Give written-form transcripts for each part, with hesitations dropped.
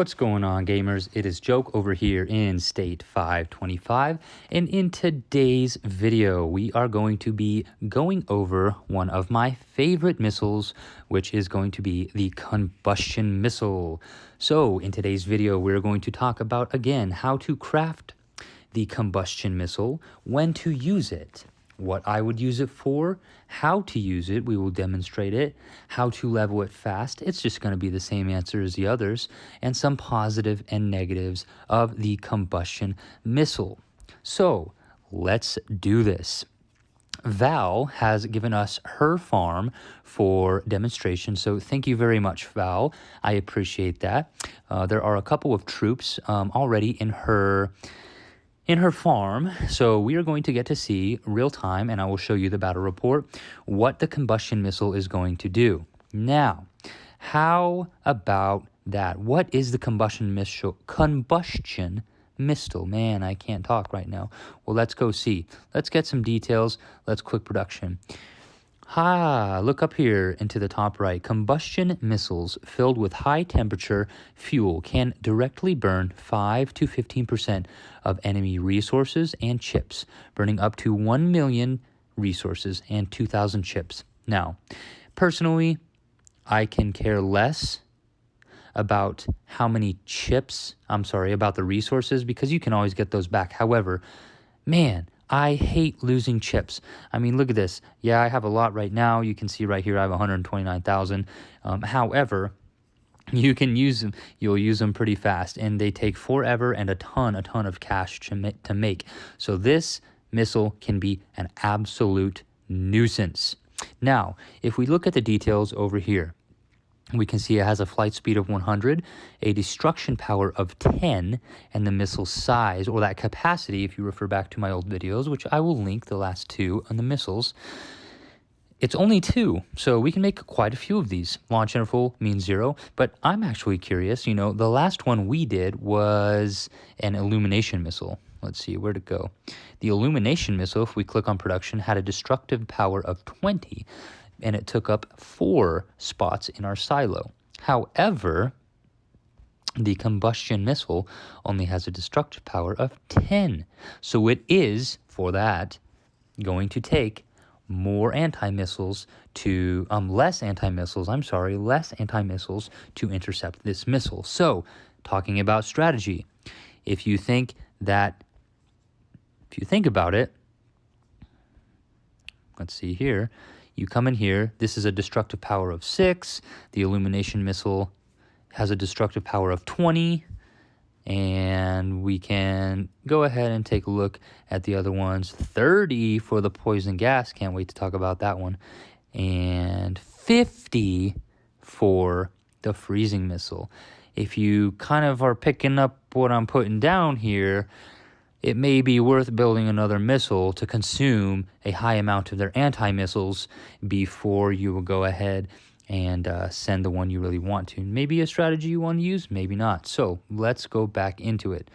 What's going on, gamers? It is Joke over here in State 525, and in today's video, we are going to be going over one of my favorite missiles, which is going to be the Combustion Missile. So, in today's video, we're going to talk about, again, how to craft the Combustion Missile, when to use it, what I would use it for, how to use it, we will demonstrate it, how to level it fast, it's just going to be the same answer as the others, and some positive and negatives of the Combustion Missile. So, let's do this. Val has given us her farm for demonstration, so thank you very much, Val. I appreciate that. There are a couple of troops already in her farm, so we are going to get to see real time, and I will show you the battle report, what the Combustion Missile is going to do. Now, how about that? What is the Combustion Missile? Man, I can't talk right now. Well, let's go see. Let's get some details. Let's click production. Look up here into the top right. Combustion missiles filled with high-temperature fuel can directly burn 5 to 15% of enemy resources and chips, burning up to 1 million resources and 2,000 chips. Now, personally, I can care less about how many chips, about the resources, because you can always get those back. However, man, I hate losing chips. I mean, look at this. Yeah, I have a lot right now. You can see right here I have 129,000. However, you can use them. You'll use them pretty fast, and they take forever and a ton of cash to make. So this missile can be an absolute nuisance. Now, if we look at the details over here, we can see it has a flight speed of 100, a destruction power of 10, and the missile size, or that capacity, if you refer back to my old videos, which I will link the last two on the missiles, it's only 2, so we can make quite a few of these. Launch interval means 0, but I'm actually curious, the last one we did was an illumination missile. Let's see, where'd it go? The illumination missile, if we click on production, had a destructive power of 20, and it took up 4 spots in our silo. However, the Combustion Missile only has a destructive power of 10. So it is, for that, going to take more anti-missiles to, less anti-missiles to intercept this missile. So, talking about strategy, if you think about it, let's see here, you come in here, this is a destructive power of 6, the illumination missile has a destructive power of 20, and we can go ahead and take a look at the other ones. 30 for the poison gas, can't wait to talk about that one, and 50 for the freezing missile. If you kind of are picking up what I'm putting down here, it may be worth building another missile to consume a high amount of their anti-missiles before you will go ahead and send the one you really want to. Maybe a strategy you want to use, maybe not. So let's go back into it.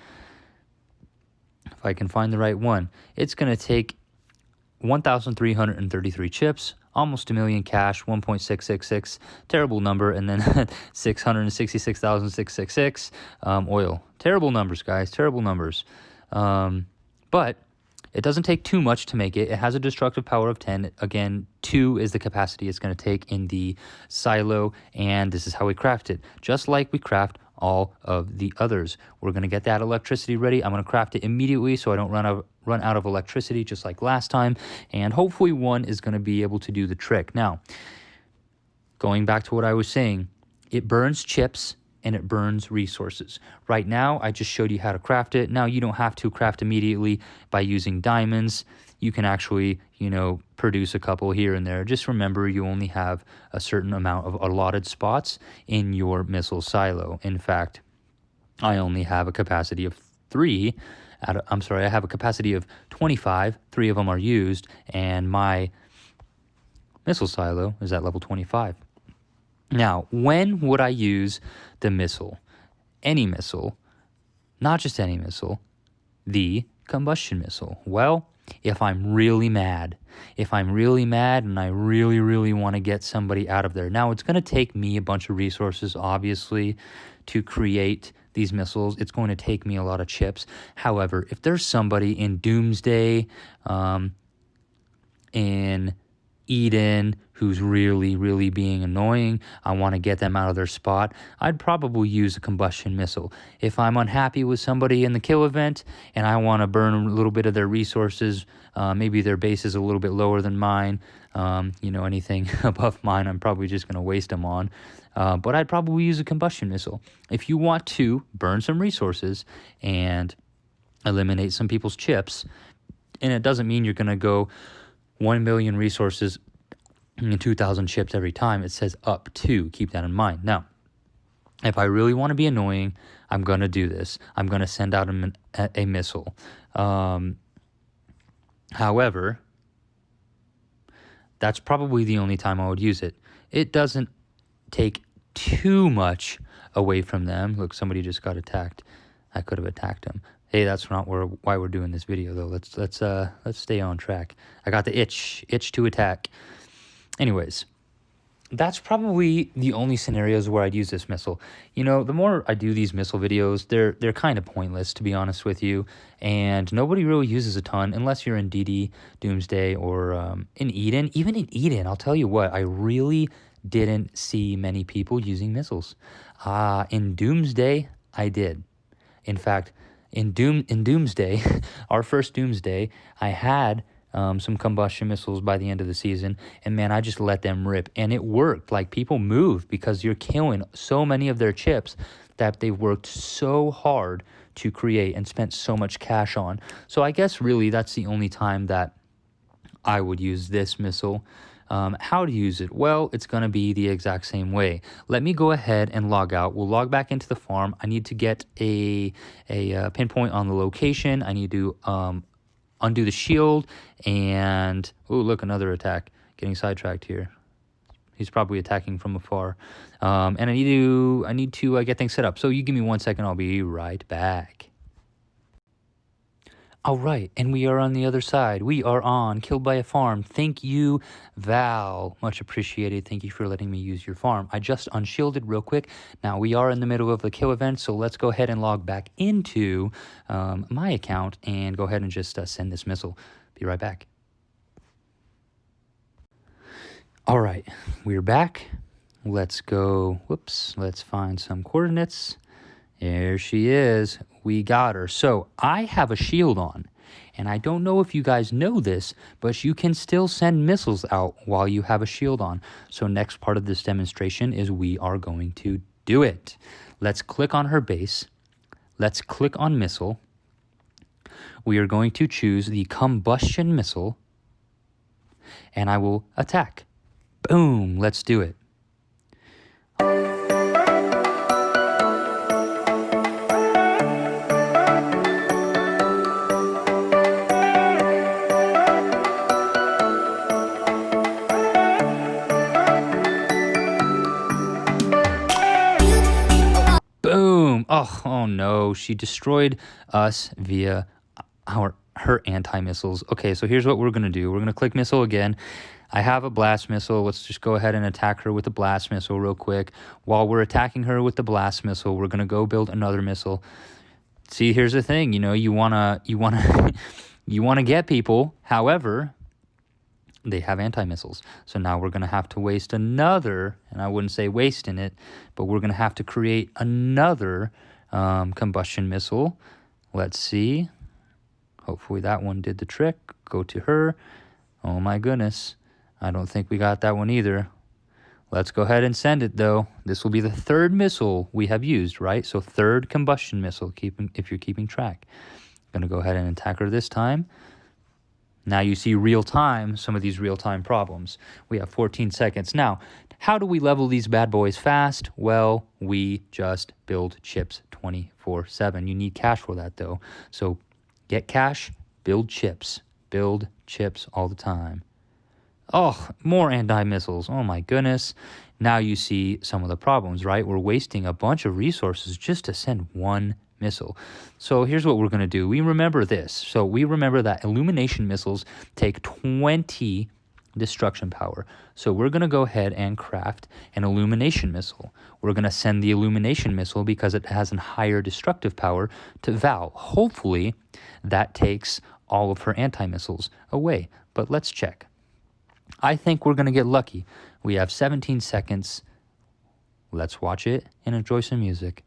If I can find the right one, it's going to take 1,333 chips, almost 1 million cash, 1.666, terrible number, and then 666,666 oil. Terrible numbers, guys, terrible numbers. But it doesn't take too much to make it. It has a destructive power of 10. Again, 2 is the capacity it's going to take in the silo, and this is how we craft it. Just like we craft all of the others. We're going to get that electricity ready. I'm going to craft it immediately so I don't run out of electricity just like last time, and hopefully one is going to be able to do the trick. Now, going back to what I was saying, it burns chips and it burns resources. Right now, I just showed you how to craft it. Now, you don't have to craft immediately by using diamonds. You can actually, produce a couple here and there. Just remember, you only have a certain amount of allotted spots in your missile silo. In fact, I only have a capacity of 3. I have a capacity of 25. 3 of them are used, and my missile silo is at level 25. Now, when would I use the missile? Any missile, not just any missile, the Combustion Missile. Well, if I'm really mad. If I'm really mad and I really, really want to get somebody out of there. Now, it's going to take me a bunch of resources, obviously, to create these missiles. It's going to take me a lot of chips. However, if there's somebody in Doomsday, in Eden, who's really, really being annoying, I want to get them out of their spot, I'd probably use a combustion missile. If I'm unhappy with somebody in the kill event and I want to burn a little bit of their resources, maybe their base is a little bit lower than mine, anything above mine, I'm probably just going to waste them on. But I'd probably use a combustion missile. If you want to burn some resources and eliminate some people's chips, and it doesn't mean you're going to go 1 million resources and 2,000 chips every time. It says up to. Keep that in mind. Now, if I really want to be annoying, I'm going to do this. I'm going to send out a missile. However, that's probably the only time I would use it. It doesn't take too much away from them. Look, somebody just got attacked. I could have attacked him. Hey, that's not why we're doing this video though. Let's stay on track. I got the itch to attack. Anyways, that's probably the only scenarios where I'd use this missile. The more I do these missile videos, they're kind of pointless, to be honest with you, and nobody really uses a ton unless you're in DD, Doomsday, or in Eden. Even in Eden, I'll tell you what, I really didn't see many people using missiles. In Doomsday, I did. In fact, in Doomsday, our first Doomsday, I had some combustion missiles by the end of the season, and man, I just let them rip, and it worked. Like, people moved because you're killing so many of their chips that they've worked so hard to create and spent so much cash on. So I guess really that's the only time that I would use this missile. How to use it? Well, it's going to be the exact same way. Let me go ahead and log out. We'll log back into the farm. I need to get a pinpoint on the location. I need to undo the shield, and oh, look, another attack. Getting sidetracked here. He's probably attacking from afar. And I need to get things set up. So you give me 1 second. I'll be right back. All right, and we are on the other side. We are on Killed by a Farm. Thank you, Val. Much appreciated. Thank you for letting me use your farm. I just unshielded real quick. Now, we are in the middle of the kill event, so let's go ahead and log back into my account and go ahead and just send this missile. Be right back. All right, we're back. Let's go. Whoops, let's find some coordinates. There she is. We got her. So I have a shield on, and I don't know if you guys know this, but you can still send missiles out while you have a shield on. So next part of this demonstration is we are going to do it. Let's click on her base. Let's click on missile. We are going to choose the combustion missile, and I will attack. Boom. Let's do it. Boom. Oh no, she destroyed us via her anti-missiles. Okay, so here's what we're going to do. We're going to click missile again. I have a blast missile. Let's just go ahead and attack her with the blast missile real quick. While we're attacking her with the blast missile, we're going to go build another missile. See, here's the thing, you want to get people. However, they have anti-missiles. So now we're going to have to waste another, and I wouldn't say wasting it, but we're going to have to create another combustion missile. Let's see. Hopefully that one did the trick. Go to her. Oh my goodness. I don't think we got that one either. Let's go ahead and send it though. This will be the third missile we have used, right? So third combustion missile, if you're keeping track. I'm going to go ahead and attack her this time. Now you see real time, some of these real time problems. We have 14 seconds. Now, how do we level these bad boys fast? Well, we just build chips 24/7. You need cash for that though. So get cash, build chips all the time. Oh, more anti-missiles. Oh my goodness. Now you see some of the problems, right? We're wasting a bunch of resources just to send one missile. So here's what we're going to do. We remember this. So we remember that illumination missiles take 20 destruction power. So we're going to go ahead and craft an illumination missile. We're going to send the illumination missile because it has a higher destructive power to Val. Hopefully that takes all of her anti-missiles away. But let's check. I think we're going to get lucky. We have 17 seconds. Let's watch it and enjoy some music.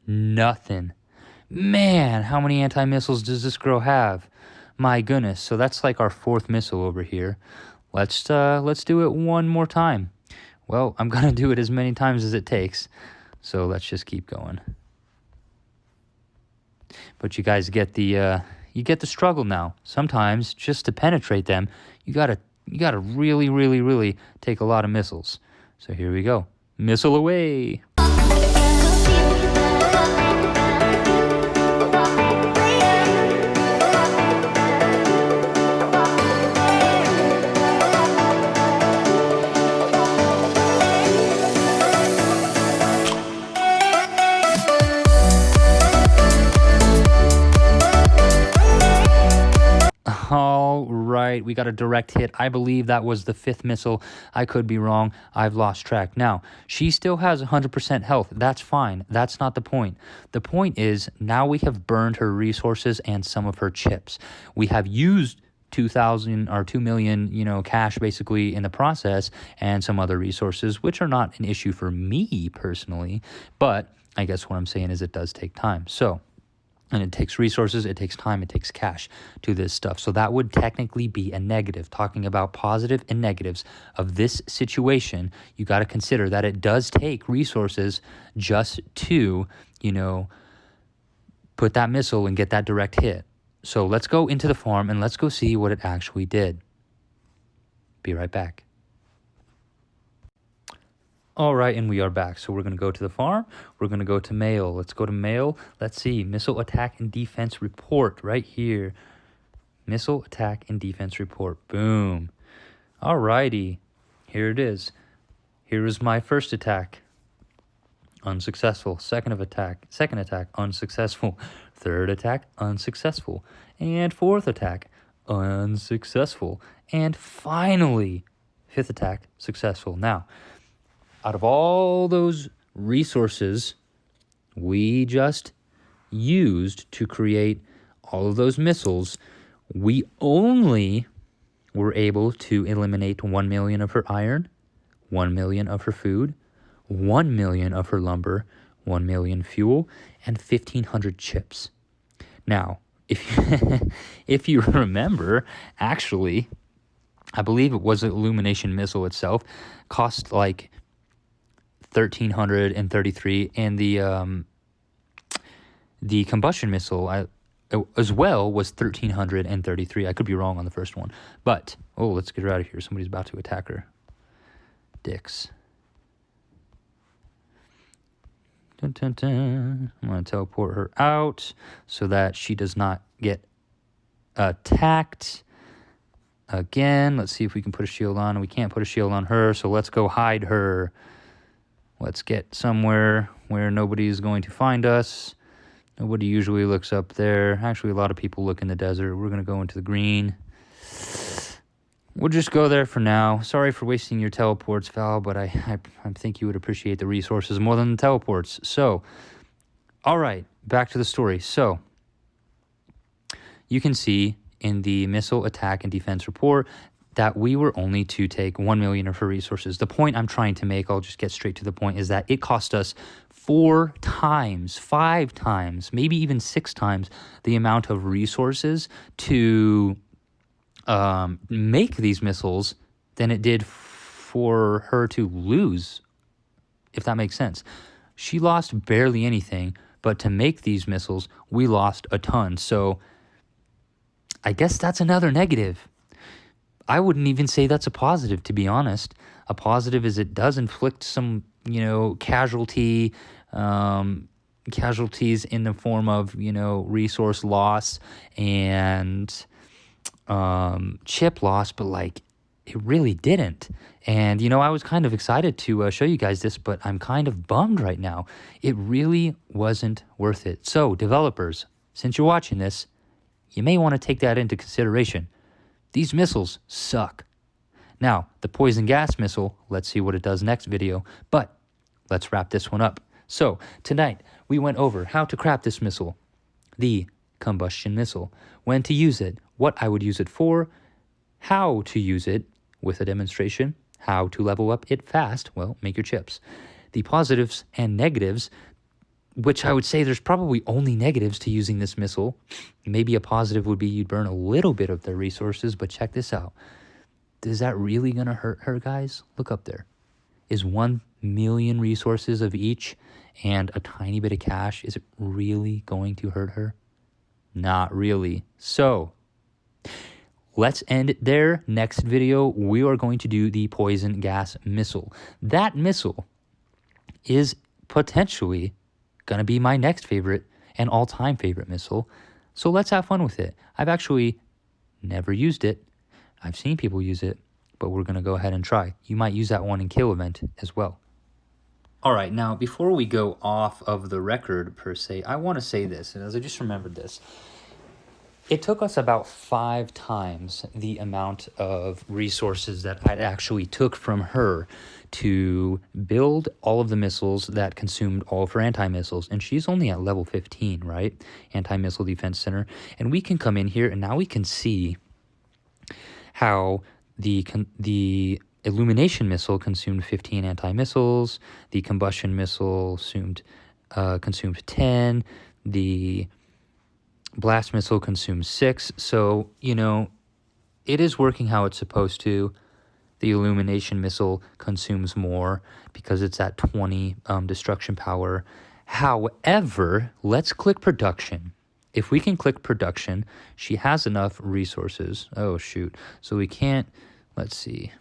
Nothing. Man, how many anti-missiles does this girl have? My goodness. So that's like our 4th missile over here. Let's do it one more time. Well, I'm going to do it as many times as it takes. So let's just keep going. But you guys get the struggle now. Sometimes just to penetrate them, you got to really, really, really take a lot of missiles. So here we go. Missile away. All right, we got a direct hit. I believe that was the 5th missile. I could be wrong. I've lost track. Now, she still has 100% health. That's fine. That's not the point. The point is now we have burned her resources and some of her chips. We have used 2,000 or 2 million, cash basically in the process and some other resources, which are not an issue for me personally. But I guess what I'm saying is it does take time. And it takes resources, it takes time, it takes cash to this stuff. So that would technically be a negative. Talking about positive and negatives of this situation, you got to consider that it does take resources just to, put that missile and get that direct hit. So let's go into the farm and let's go see what it actually did. Be right back. All right, and we are back. So we're going to go to the farm. We're going to go to mail. Let's go to mail. Let's see. Missile attack and defense report right here. Missile attack and defense report. Boom. All righty. Here it is. Here is my first attack. Unsuccessful. Second attack, unsuccessful. Third attack, unsuccessful. And 4th attack, unsuccessful. And finally, 5th attack, successful. Now, out of all those resources we just used to create all of those missiles, we only were able to eliminate 1 million of her iron, 1 million of her food, 1 million of her lumber, 1 million fuel, and 1,500 chips. Now, if you remember, actually, I believe it was an illumination missile itself, cost like 1,333, and the combustion missile as well was 1,333. I could be wrong on the first one, but let's get her out of here. Somebody's about to attack her. Dicks. Dun, dun, dun. I'm going to teleport her out so that she does not get attacked again. Let's see if we can put a shield on. We can't put a shield on her, so let's go hide her. Let's get somewhere where nobody's going to find us. Nobody usually looks up there. Actually, a lot of people look in the desert. We're going to go into the green. We'll just go there for now. Sorry for wasting your teleports, Val, but I think you would appreciate the resources more than the teleports. So, all right, back to the story. So, you can see in the missile attack and defense report that we were only to take 1 million of her resources. The point I'm trying to make, I'll just get straight to the point, is that it cost us 4 times, 5 times, maybe even 6 times the amount of resources to make these missiles than it did for her to lose, if that makes sense. She lost barely anything, but to make these missiles, we lost a ton. So I guess that's another negative. I wouldn't even say that's a positive, to be honest. A positive is it does inflict some, casualty, casualties in the form of, resource loss and chip loss, but like it really didn't. And, I was kind of excited to show you guys this, but I'm kind of bummed right now. It really wasn't worth it. So developers, since you're watching this, you may want to take that into consideration. These missiles suck. Now, the poison gas missile, let's see what it does next video, but let's wrap this one up. So tonight, we went over how to craft this missile, the combustion missile, when to use it, what I would use it for, how to use it with a demonstration, how to level up it fast, well, make your chips, the positives and negatives, which I would say there's probably only negatives to using this missile. Maybe a positive would be you'd burn a little bit of their resources, but check this out. Is that really going to hurt her, guys? Look up there. Is 1 million resources of each and a tiny bit of cash, is it really going to hurt her? Not really. So let's end it there. Next video, we are going to do the poison gas missile. That missile is potentially going to be my next favorite and all-time favorite missile. So let's have fun with it. I've actually never used it. I've seen people use it, but we're going to go ahead and try. You might use that one in Kill Event as well. All right, now before we go off of the record per se, I want to say this, and as I just remembered this, it took us about 5 times the amount of resources that I actually took from her to build all of the missiles that consumed all of her anti-missiles. And she's only at level 15, right? Anti-Missile Defense Center. And we can come in here and now we can see how the illumination missile consumed 15 anti-missiles, the combustion missile consumed 10, the blast missile consumes 6. So, it is working how it's supposed to. The illumination missile consumes more because it's at 20 destruction power. However, let's click production. If we can click production, she has enough resources. Oh, shoot. So we can't, let's see.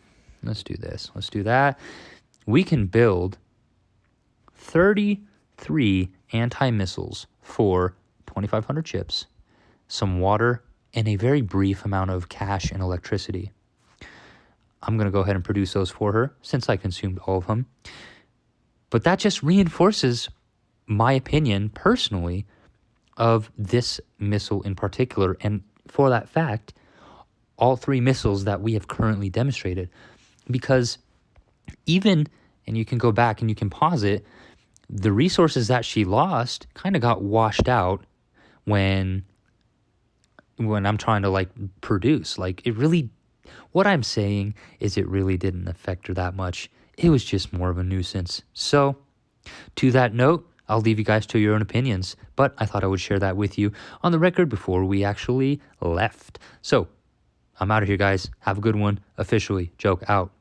Let's do this. Let's do that. We can build 33 anti-missiles for 2,500 chips, some water, and a very brief amount of cash and electricity. I'm going to go ahead and produce those for her since I consumed all of them. But that just reinforces my opinion personally of this missile in particular. And for that fact, all 3 missiles that we have currently demonstrated. Because even, and you can go back and you can pause it, the resources that she lost kind of got washed out when I'm trying to produce. It really, what I'm saying is it really didn't affect her that much. It was just more of a nuisance. So to that note, I'll leave you guys to your own opinions, but I thought I would share that with you on the record before we actually left. So I'm out of here, guys. Have a good one. Officially, Joke out.